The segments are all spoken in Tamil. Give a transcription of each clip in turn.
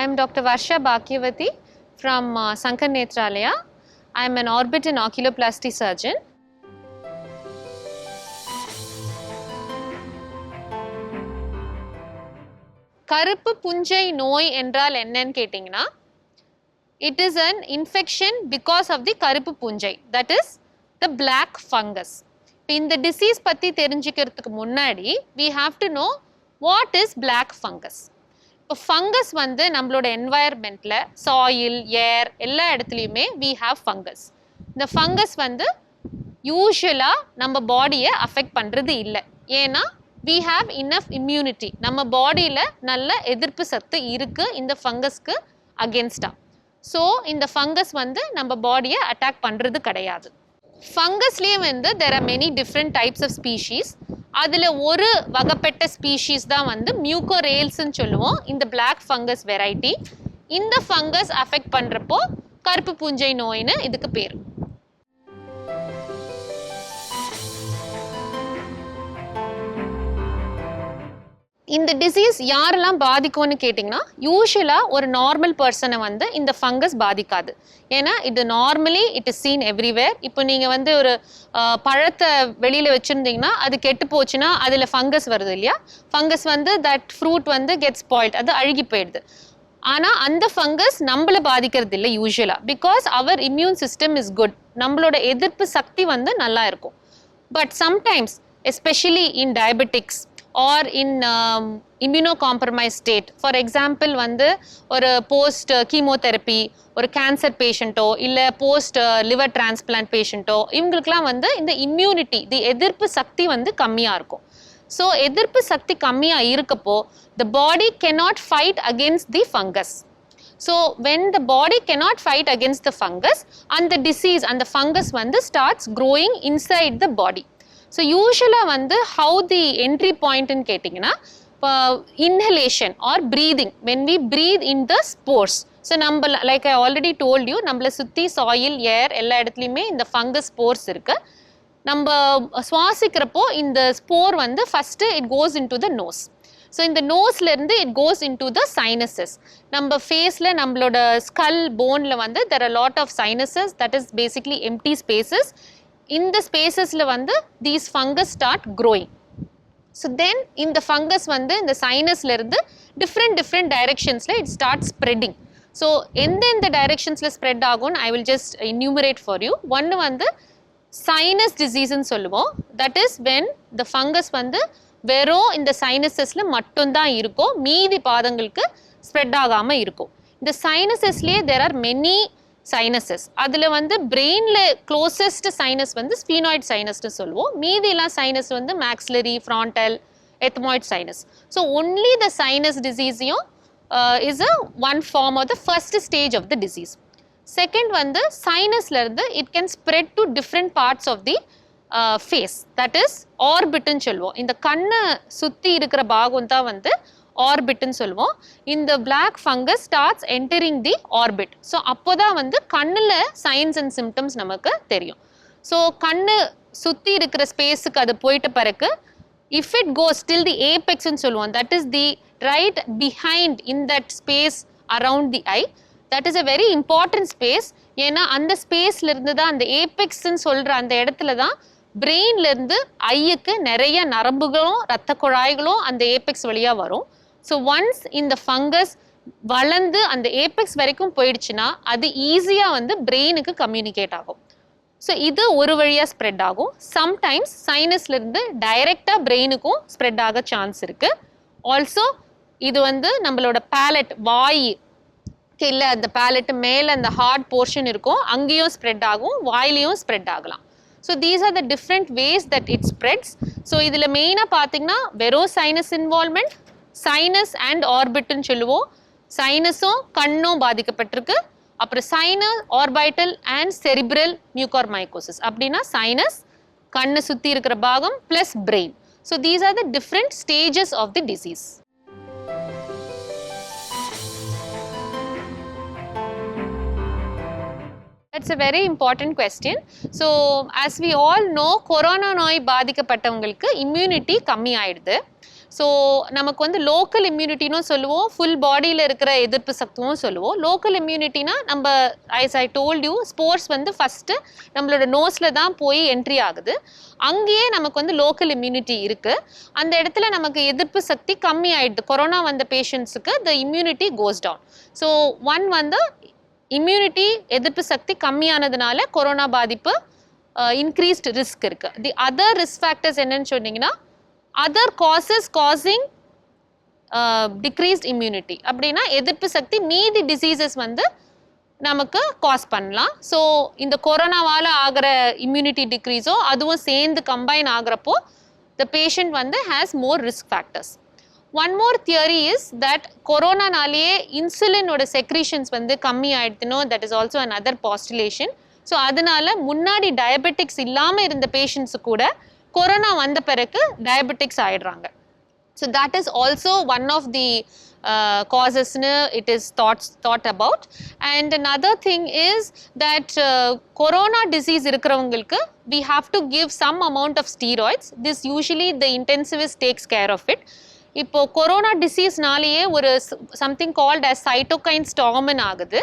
I am Dr. Varsha Bhagyavati from Sankar Nethralaya. I am an orbit and oculoplasty surgeon. கருப்பு புஞ்சை நோய் என்றால் என்னன்னு கேட்டிங்கன்னா, it is an infection because of the கருப்பு புஞ்சை, that is the black fungus. இந்த disease பற்றி தெரிஞ்சுக்கிறதுக்கு முன்னாடி we have to know what is black fungus. இப்போ ஃபங்கஸ் வந்து நம்மளோட என்வாயர்மெண்ட்டில் சாயில், ஏர் எல்லா இடத்துலையுமே we have fungus. இந்த ஃபங்கஸ் வந்து யூஷுவலாக நம்ம பாடியை அஃபெக்ட் பண்ணுறது இல்லை. ஏன்னா we have enough immunity. நம்ம பாடியில் நல்ல எதிர்ப்பு சத்து இருக்குது இந்த ஃபங்கஸ்க்கு அகேன்ஸ்டாக. ஸோ இந்த ஃபங்கஸ் வந்து நம்ம பாடியை அட்டாக் பண்ணுறது கிடையாது. ஃபங்கஸ்லேயே வந்து there are many different types of species. அதில் ஒரு வகைப்பட்ட ஸ்பீஷீஸ் தான் வந்து மியூகோரேல்ஸ்ன்னு சொல்லுவோம், இந்த பிளாக் ஃபங்கஸ் வெரைட்டி. இந்த ஃபங்கஸ் அஃபெக்ட் பண்ணுறப்போ கருப்பு பூஞ்சை நோயின்னு இதுக்கு பேர். இந்த டிசீஸ் யாரெல்லாம் பாதிக்கும்னு கேட்டிங்கன்னா, யூஷுவலாக ஒரு நார்மல் பர்சனை வந்து இந்த ஃபங்கஸ் பாதிக்காது. ஏன்னா இது normally it is scene everywhere. இப்போ நீங்கள் வந்து ஒரு பழத்தை வெளியில் வச்சுருந்தீங்கன்னா அது கெட்டு போச்சுன்னா அதில் ஃபங்கஸ் வருது இல்லையா, ஃபங்கஸ் வந்து தட் ஃப்ரூட் வந்து கெட் ஸ்பாயில்ட், அது அழுகி போயிடுது. ஆனால் அந்த ஃபங்கஸ் நம்மளை பாதிக்கிறது இல்லை யூஷுவலாக, because our immune system is good, நம்மளோட எதிர்ப்பு சக்தி வந்து நல்லா இருக்கும். But sometimes especially in diabetics or in immunocompromised state, for example வந்து ஒரு போஸ்ட் கீமோதெரப்பி, ஒரு கேன்சர் பேஷண்ட்டோ இல்லை போஸ்ட் லிவர் டிரான்ஸ்பிளான்ட் பேஷண்ட்டோ, இவங்களுக்குலாம் வந்து இந்த இம்யூனிட்டி, தி எதிர்ப்பு சக்தி வந்து கம்மியாக இருக்கும். ஸோ எதிர்ப்பு சக்தி கம்மியாக இருக்கப்போ the body cannot fight against the fungus. So when the body cannot fight against the fungus, and the disease and the fungus வந்து starts growing inside the body. So யூஷுவலாக வந்து ஹவு தி என்ட்ரி பாயிண்ட்னு கேட்டிங்கன்னா, inhalation or breathing, when we breathe in the spores. So நம்ம like I already told you, நம்மளை சுற்றி சாயில், ஏர் எல்லா இடத்துலையுமே இந்த ஃபங்கஸ் ஸ்போர்ஸ் இருக்குது. நம்ம சுவாசிக்கிறப்போ இந்த ஸ்போர் வந்து first it goes into the nose. So இந்த நோஸ்லேருந்து it goes into the sinuses. நம்ம ஃபேஸில் நம்மளோட ஸ்கல் போனில் வந்து there are lot of sinuses, that is basically empty spaces. இந்த ஸ்பேசஸில் வந்து these fungus start growing. So then இந்த ஃபங்கஸ் வந்து இந்த சைனஸ்லேருந்து டிஃப்ரெண்ட் டைரெக்ஷன்ஸில் இட் ஸ்டார்ட் ஸ்ப்ரெட்டிங். ஸோ எந்தெந்த டைரெக்ஷன்ஸில் ஸ்ப்ரெட் ஆகும்னு I will just enumerate for you. ஒன்று வந்து சைனஸ் டிசீஸ்ன்னு சொல்லுவோம், that is when the fungus வந்து வெறும் இந்த சைனஸஸில் மட்டும்தான் இருக்கும், மீதி பாதங்களுக்கு ஸ்ப்ரெட் ஆகாமல் இருக்கும். இந்த சைனஸஸ்லேயே தேர் ஆர் மெனி சைனஸஸ். அதில் வந்து பிரெயினில் க்ளோசஸ்ட் சைனஸ் வந்து ஸ்பீனாய்ட் சைனஸ்ன்னு சொல்லுவோம், மீதியெல்லாம் சைனஸ் வந்து maxillary, frontal, ethmoid sinus. So only the sinus டிசீஸையும் is a one form of the first stage of the disease. Second வந்து சைனஸ்லேருந்து it can spread to different parts of the face, that is ஆர்பிட்னு சொல்லுவோம். இந்த கண்ணை சுற்றி இருக்கிற பாகம் தான் வந்து ஆர்பிட்னு சொல்லுவோம். இந்த black fungus starts entering the orbit. So அப்போ தான் வந்து கண்ணில் சைன்ஸ் அண்ட் சிம்டம்ஸ் நமக்கு தெரியும். ஸோ கண்ணு சுற்றி இருக்கிற ஸ்பேஸுக்கு அது போயிட்ட பிறகு இஃப் இட் கோஸ் டில் தி ஏபெக்ஸ்ன்னு சொல்லுவோம், that is the right behind in that space around the I, that is a very important space. ஏன்னா அந்த ஸ்பேஸ்லேருந்து தான், அந்த ஏபெக்ஸ்ன்னு சொல்கிற அந்த இடத்துல தான் பிரெயின்லேருந்து ஐயுக்கு நிறைய நரம்புகளும் இரத்த குழாய்களும் அந்த ஏபெக்ஸ் வழியாக வரும். ஸோ ஒன்ஸ் இந்த ஃபங்கஸ் வளர்ந்து அந்த ஏபெக்ஸ் வரைக்கும் போயிடுச்சுன்னா அது ஈஸியாக வந்து பிரெயினுக்கு கம்யூனிகேட் ஆகும். ஸோ இது ஒரு வழியாக ஸ்ப்ரெட் ஆகும். சம்டைம்ஸ் சைனஸ்லேருந்து டைரெக்டாக பிரெயினுக்கும் ஸ்ப்ரெட் ஆக சான்ஸ் இருக்குது. ஆல்சோ இது வந்து நம்மளோட பேலட், வாய் இல்லை அந்த பேலட்டு மேலே அந்த ஹார்ட் போர்ஷன் இருக்கும், அங்கேயும் ஸ்ப்ரெட் ஆகும், வாயிலையும் ஸ்ப்ரெட் ஆகலாம். So these are the different ways that it spreads. So இதில் மெயினாக பார்த்தீங்கன்னா வெறும் சைனஸ் இன்வால்மெண்ட், சைனஸ் அண்ட் ஆர்பிட்னு சொல்லுவோம். சைனஸும் கண்ணும் பாதிக்கப்பட்டிருக்கு. அப்புறம் sinus, orbital and cerebral mucormycosis. அப்படின்னா சைனஸ், கண்ணை சுற்றி இருக்கிற பாகம் plus brain. So these are the different stages of the disease. That's a very important question. So as we all know, corona நோய் பாதிக்கப்பட்டவங்களுக்கு இம்யூனிட்டி கம்மி ஆயிடுது. ஸோ நமக்கு வந்து லோக்கல் இம்யூனிட்டினும் சொல்லுவோம், ஃபுல் பாடியில் இருக்கிற எதிர்ப்பு சக்தியும் சொல்லுவோம். லோக்கல் இம்யூனிட்டினா நம்ம as I told you sports வந்து ஃபஸ்ட்டு நம்மளோட நோஸில் தான் போய் என்ட்ரி ஆகுது. அங்கேயே நமக்கு வந்து லோக்கல் இம்யூனிட்டி இருக்குது. அந்த இடத்துல நமக்கு எதிர்ப்பு சக்தி கம்மி ஆயிடுது. கொரோனா வந்த பேஷண்ட்ஸுக்கு the immunity goes down. So one வந்து இம்யூனிட்டி எதிர்ப்பு சக்தி கம்மியானதுனால கொரோனா பாதிப்பு இன்க்ரீஸ்ட் ரிஸ்க் இருக்குது. தி அதர் ரிஸ்க் ஃபேக்டர்ஸ் என்னன்னு சொன்னீங்கன்னா other causes causing decreased immunity. அப்படின்னா எதிர்ப்பு சக்தி மீதி டிசீசஸ் வந்து நமக்கு காஸ் பண்ணலாம். ஸோ இந்த கொரோனாவால் ஆகிற இம்யூனிட்டி டிக்ரீஸோ அதுவும் சேர்ந்து கம்பைன் ஆகிறப்போ த பேஷண்ட் வந்து has more risk factors. One more theory is that கொரோனானாலேயே இன்சுலினோட செக்ரீஷன்ஸ் வந்து கம்மி ஆயிடுதுனோ, that is also another postulation. So அதனால முன்னாடி டயபெட்டிக்ஸ் இல்லாமல் இருந்த பேஷண்ட்ஸு கூட கொரோனா வந்த பிறகு டயபெட்டிக்ஸ் ஆயிடுறாங்க. So that is also one of the காசஸ்னு it is thought about. And another thing is that corona disease இருக்கிறவங்களுக்கு we have to give some amount of steroids. This usually the intensivist takes care of it. இப்போ கொரோனா டிசீஸ்னாலேயே ஒரு something called as cytokine storm ஆகுது.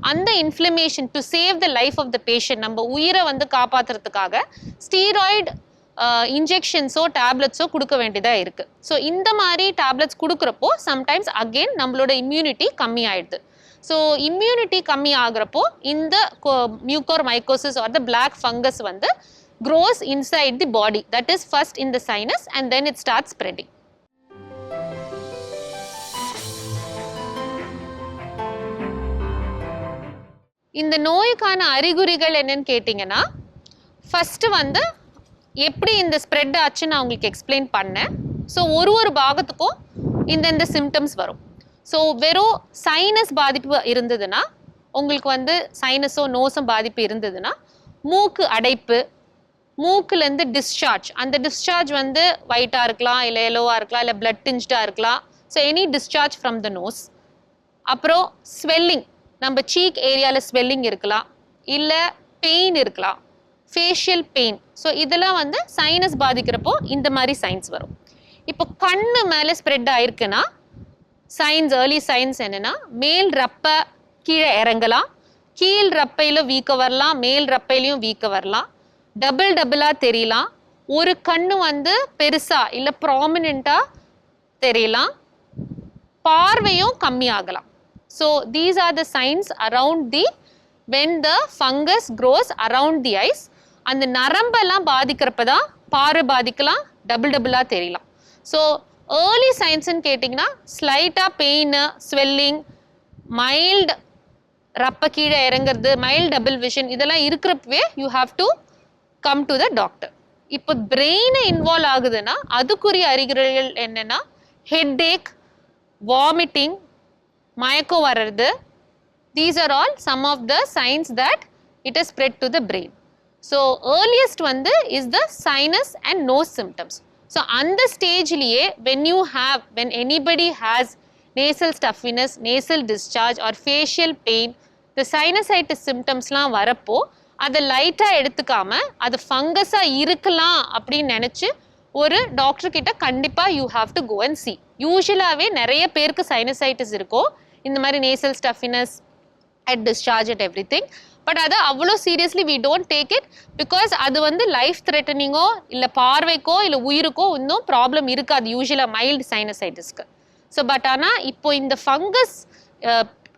அந்த inflammation to save the life of the patient, நம்ம உயிரை வந்து காப்பாற்றுறதுக்காக ஸ்டீராய்டு இன்ஜெக்ஷன்ஸோ டேப்லெட்ஸோ கொடுக்க வேண்டியதாக இருக்குது. ஸோ இந்த மாதிரி டேப்லெட்ஸ் கொடுக்குறப்போ சம்டைம்ஸ் அகெயின் நம்மளோட இம்யூனிட்டி கம்மி ஆயிடுது. ஸோ இம்யூனிட்டி கம்மி ஆகுறப்போ இந்த mucormycosis or the black fungus வந்து grows inside the body, that is first in the sinus and then it starts spreading. இந்த நோய்க்கான அறிகுறிகள் என்னன்னு கேட்டிங்கன்னா, ஃபஸ்ட்டு வந்து எப்படி இந்த ஸ்ப்ரெட் ஆச்சுன்னு நான் உங்களுக்கு எக்ஸ்பிளைன் பண்ணேன். ஸோ ஒரு பாகத்துக்கும் இந்த சிம்டம்ஸ் வரும். ஸோ வெறும் சைனஸ் பாதிப்பு இருந்ததுன்னா, உங்களுக்கு வந்து சைனஸோ நோஸும் பாதிப்பு இருந்ததுன்னா, மூக்கு அடைப்பு, மூக்குலேருந்து டிஸ்சார்ஜ், அந்த டிஸ்சார்ஜ் வந்து ஒயிட்டாக இருக்கலாம், இல்லை எல்லோவாக இருக்கலாம், இல்லை பிளட் டிஞ்ச்டாக இருக்கலாம். So any discharge from the nose. அப்புறம் ஸ்வெல்லிங், நம்ம சீக் ஏரியாவில் ஸ்வெல்லிங் இருக்கலாம், இல்லை பெயின் இருக்கலாம், ஃபேஷியல் பெயின். ஸோ இதெல்லாம் வந்து சைனஸ் பாதிக்கிறப்போ இந்த மாதிரி சைன்ஸ் வரும். இப்போ கண்ணு மேலே ஸ்ப்ரெட் ஆயிருக்குன்னா சைன்ஸ், ஏர்லி சைன்ஸ் என்னென்னா, மேல் ரப்பை கீழே இறங்கலாம், கீழ் ரப்பையில் வீக்க வரலாம், மேல் ரப்பையிலையும் வீக்க வரலாம், டபுளாக தெரியலாம், ஒரு கண்ணு வந்து பெருசாக இல்லை ப்ராமினெண்ட்டாக தெரியலாம், பார்வையும் கம்மியாகலாம். So these are the signs around when the fungus grows around the eyes. அந்த நரம்பெல்லாம் பாதிக்கிறப்ப தான் பார்வை பாதிக்கலாம், டபுளாக தெரியலாம். ஸோ ஏர்லி சைன்ஸ்ன்னு கேட்டிங்கன்னா ஸ்லைட்டாக பெயின், ஸ்வெல்லிங், மைல்டு ரப்பை கீழே இறங்குறது, மைல்டு டபுள் விஷன், இதெல்லாம் இருக்கிறப்பவே you have to come to the doctor. இப்போ பிரெயினை இன்வால்வ் ஆகுதுன்னா அதுக்குரிய அறிகுறிகள் என்னென்னா ஹெட்ஏக், வாமிட்டிங், மயக்கம் வர்றது. These are all some of the signs that it has spread to the brain. So earliest வந்து is the sinus and nose symptoms. So அந்த ஸ்டேஜ்லேயே when anybody has nasal stuffiness, nasal discharge or facial pain, the sinusitis symptomsலாம் வரப்போ அதை லைட்டாக எடுத்துக்காம அது ஃபங்கஸாக இருக்கலாம் அப்படின்னு நினச்சி ஒரு டாக்டர் கிட்ட கண்டிப்பாக you have to go and see. யூஸ்வலாகவே நிறைய பேருக்கு சைனசைட்டிஸ் இருக்கும், இந்த மாதிரி nasal stuffiness, head discharge at every thing. But அதை அவ்வளோ seriously we don't take it, because அது வந்து லைஃப் த்ரெட்டனிங்கோ இல்லை பார்வைக்கோ இல்லை உயிருக்கோ இன்னும் ப்ராப்ளம் இருக்காது யூஸ்வலாக மைல்டு சைனசைட்டிஸ்க்கு. ஸோ பட் ஆனால் இப்போ இந்த ஃபங்கஸ்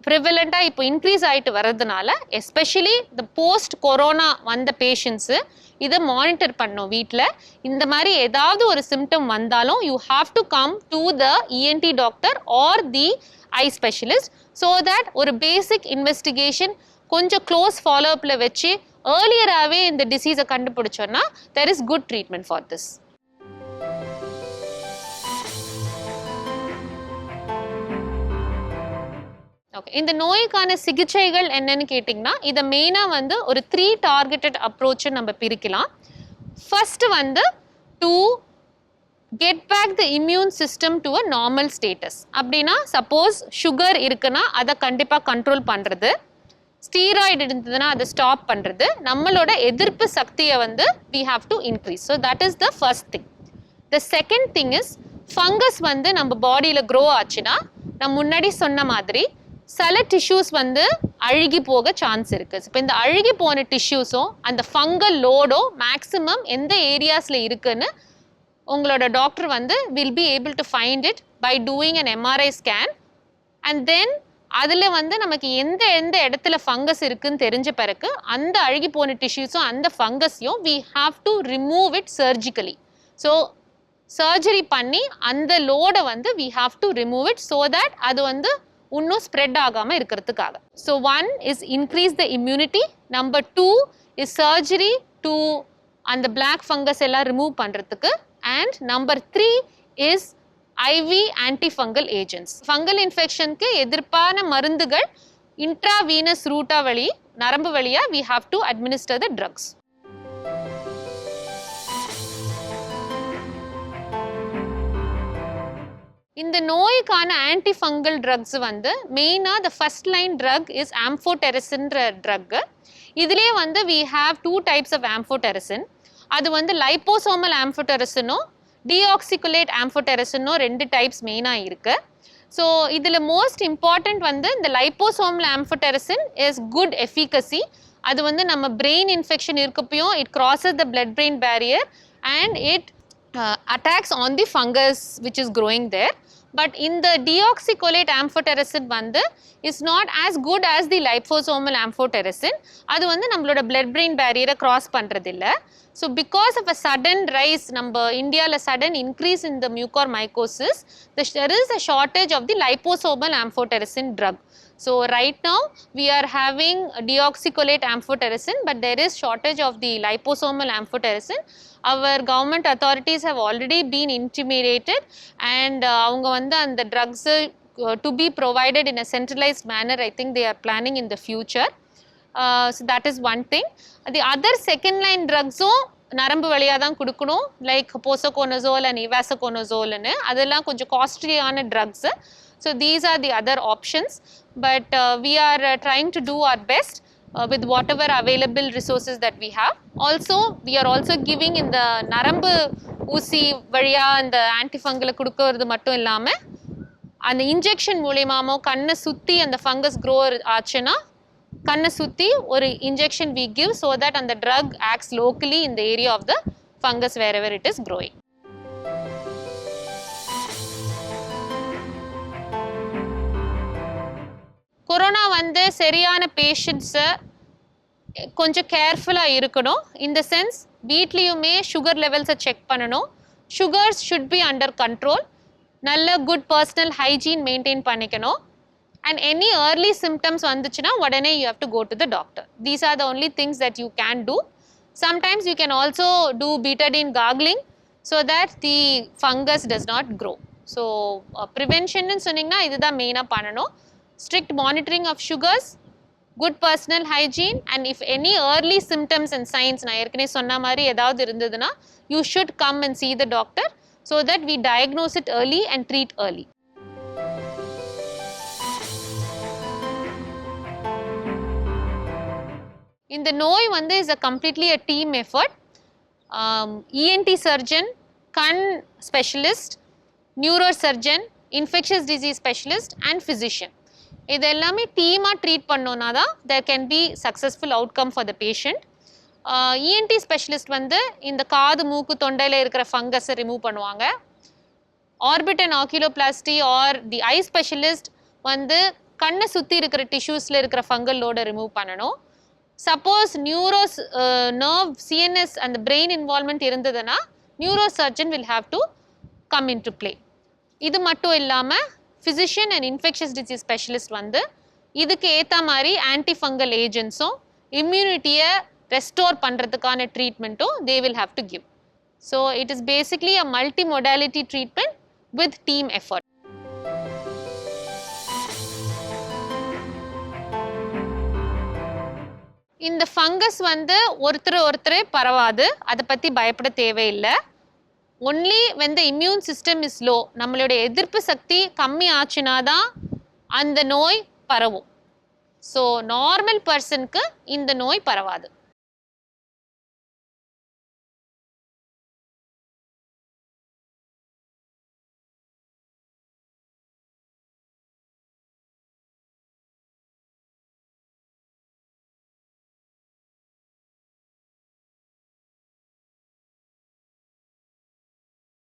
ப்ரிவலண்ட்டாக இப்போ இன்க்ரீஸ் ஆகிட்டு வர்றதுனால, எஸ்பெஷலி இந்த போஸ்ட் கொரோனா வந்த பேஷண்ட்ஸு இதை மானிட்டர் பண்ணோம் வீட்டில். இந்த மாதிரி ஏதாவது ஒரு சிம்டம் வந்தாலும் you have to come to the ENT doctor or the eye specialist, so that ஒரு பேசிக் இன்வெஸ்டிகேஷன் கொஞ்சம் க்ளோஸ் ஃபாலோஅப்பில் வச்சு ஏர்லியராகவே இந்த டிசீஸை கண்டுபிடிச்சோன்னா there is good treatment for this. Okay, இந்த நோய்க்கான சிகிச்சைகள் என்னன்னு கேட்டிங்கன்னா, இதை மெயினாக வந்து ஒரு 3 டார்கெட்டட் அப்ரோச்சை நம்ம பிரிக்கலாம். ஃபர்ஸ்ட் வந்து to get back the immune system to a normal status. அப்படின்னா சப்போஸ் சுகர் இருக்குன்னா அதை கண்டிப்பாக கண்ட்ரோல் பண்ணுறது, ஸ்டீராய்டு இருந்ததுன்னா அதை ஸ்டாப் பண்ணுறது, நம்மளோட எதிர்ப்பு சக்தியை வந்து we have to increase. So that is the first thing. The second thing is fungus வந்து நம்ம பாடியில் க்ரோ ஆச்சுன்னா நான் முன்னாடி சொன்ன மாதிரி சில டிஷ்யூஸ் வந்து அழுகி போக சான்ஸ் இருக்குது. இப்போ இந்த அழுகி போன டிஷ்யூஸும் அந்த ஃபங்கல் லோடோ மேக்ஸிமம் எந்த ஏரியாஸில் இருக்குன்னு உங்களோட டாக்டர் வந்து will be able to find it by doing an MRI scan. And then அதில் வந்து நமக்கு எந்த எந்த இடத்துல ஃபங்கஸ் இருக்குன்னு தெரிஞ்ச பிறகு அந்த அழுகி போன டிஷ்யூஸும் அந்த ஃபங்கஸையும் we have to remove it surgically. So surgery பண்ணி அந்த லோடை வந்து we have to remove it so that அது வந்து இன்னும் ஸ்ப்ரெட் ஆகாமல் இருக்கிறதுக்காக. So 1 is increase the immunity, number 2 is surgery to அந்த பிளாக் ஃபங்கஸ் எல்லாம் ரிமூவ் பண்ணுறதுக்கு, and number 3 is IV antifungal agents. Fungal இன்ஃபெக்ஷனுக்கு எதிர்ப்பான மருந்துகள் இன்ட்ராவீனஸ் ரூட்டா வழி நரம்பு வழியா we have to administer the drugs. இந்த நோய்க்கான ஆன்டிஃபங்கல் ட்ரக்ஸ் வந்து மெயினாக the first line drug is amphotericin drug. இதுலேயே வந்து we have 2 types of amphotericin. அது வந்து லைப்போசோமல் ஆம்ஃபோடெரிசினும் டிஆக்சிகுலேட் ஆம்ஃபோடெரிசினும் 2 டைப்ஸ் மெயினாக இருக்குது. ஸோ இதில் மோஸ்ட் இம்பார்ட்டண்ட் வந்து இந்த liposomal amphotericin is good efficacy. அது வந்து நம்ம பிரெயின் இன்ஃபெக்ஷன் இருக்கப்பையும் it crosses the blood brain barrier and it attacks on the fungus which is growing there. But in the deoxycholate amphotericin வந்து is not as good as the liposomal amphotericin. அது வந்து நம்மளோட blood brain barrier cross பண்றதில்ல. So because of a sudden rise, நம்ம இந்தியால sudden increase in the mucormycosis, there is a shortage of the liposomal amphotericin drug. So right now we are having deoxycholate amphotericin, but there is shortage of the liposomal amphotericin. Our government authorities have already been intimidated and avanga vandu and the drugs to be provided in a centralized manner. I think they are planning in the future. So that is one thing. The other second line drugs நரம்பு வழியாக தான் கொடுக்கணும், லைக் போசோகோனசோல் அண்ட் இவாசகோனசோல்னு, அதெல்லாம் கொஞ்சம் காஸ்ட்லியான drugs. So these R the other options, but we are trying to do our best with whatever available resources that we have. Also we are also giving in the நரம்பு ஊசி வழியாக இந்த ஆன்டிஃபங்கலை கொடுக்கறது மட்டும் இல்லாமல் அந்த இன்ஜெக்ஷன் மூலியமாமோ கண்ணை சுற்றி அந்த ஃபங்கஸ் க்ரோ ஆச்சுன்னா கண்ணை சுற்றி ஒரு injection we give so that அந்த drug acts locally in the area of the fungus wherever it is growing. Corona வந்து சரியான பேஷண்ட்ஸை கொஞ்சம் கேர்ஃபுல்லாக இருக்கணும். இந்த சென்ஸ் வீட்லேயுமே சுகர் லெவல்ஸை செக் பண்ணணும். Sugars should be under control. நல்ல குட் பர்சனல் ஹைஜீன் மெயின்டைன் பண்ணிக்கணும். And any early symptoms vanduchina udane you have to go to the doctor. These are the only things that you can do. Sometimes you can also do betadine gargling so that the fungus does not grow. So prevention nu sonningna idha main ah panano. Strict monitoring of sugars, good personal hygiene, and if any early symptoms and signs na erkane sonna mari edavadhu irundaduna you should come and see the doctor so that we diagnose it early and treat early. இந்த நோய் வந்து is completely a team effort. ENT surgeon, கண் specialist, neuro surgeon, infectious disease specialist and physician, இது எல்லாமே டீமாக ட்ரீட் பண்ணோன்னா தான் there can be successful outcome for the patient. ENT specialist வந்து இந்த காது மூக்கு தொண்டையில் இருக்கிற ஃபங்கஸை ரிமூவ் பண்ணுவாங்க. Orbit and oculoplasty or the eye specialist வந்து கண்ணை சுற்றி இருக்கிற டிஷ்யூஸில் இருக்கிற ஃபங்கல் லோடை ரிமூவ் பண்ணணும். Suppose nerve, CNS and the brain involvement irundadana, neurosurgeon will have to come into play. Idu mattum illama physician and infectious disease specialist vandu idukku ஏத்த மாதிரி antifungal agents immunity restore பண்றதுக்கான treatment they will have to give. So it is basically a multimodality treatment with team effort. இந்த ஃபங்கஸ் வந்து ஒருத்தர் பரவாது, அதை பற்றி பயப்பட தேவையில்லை. Only when the immune system is low, நம்மளுடைய எதிர்ப்பு சக்தி கம்மி ஆச்சுனா தான் அந்த நோய் பரவும். ஸோ நார்மல் பர்சனுக்கு இந்த நோய் பரவாது.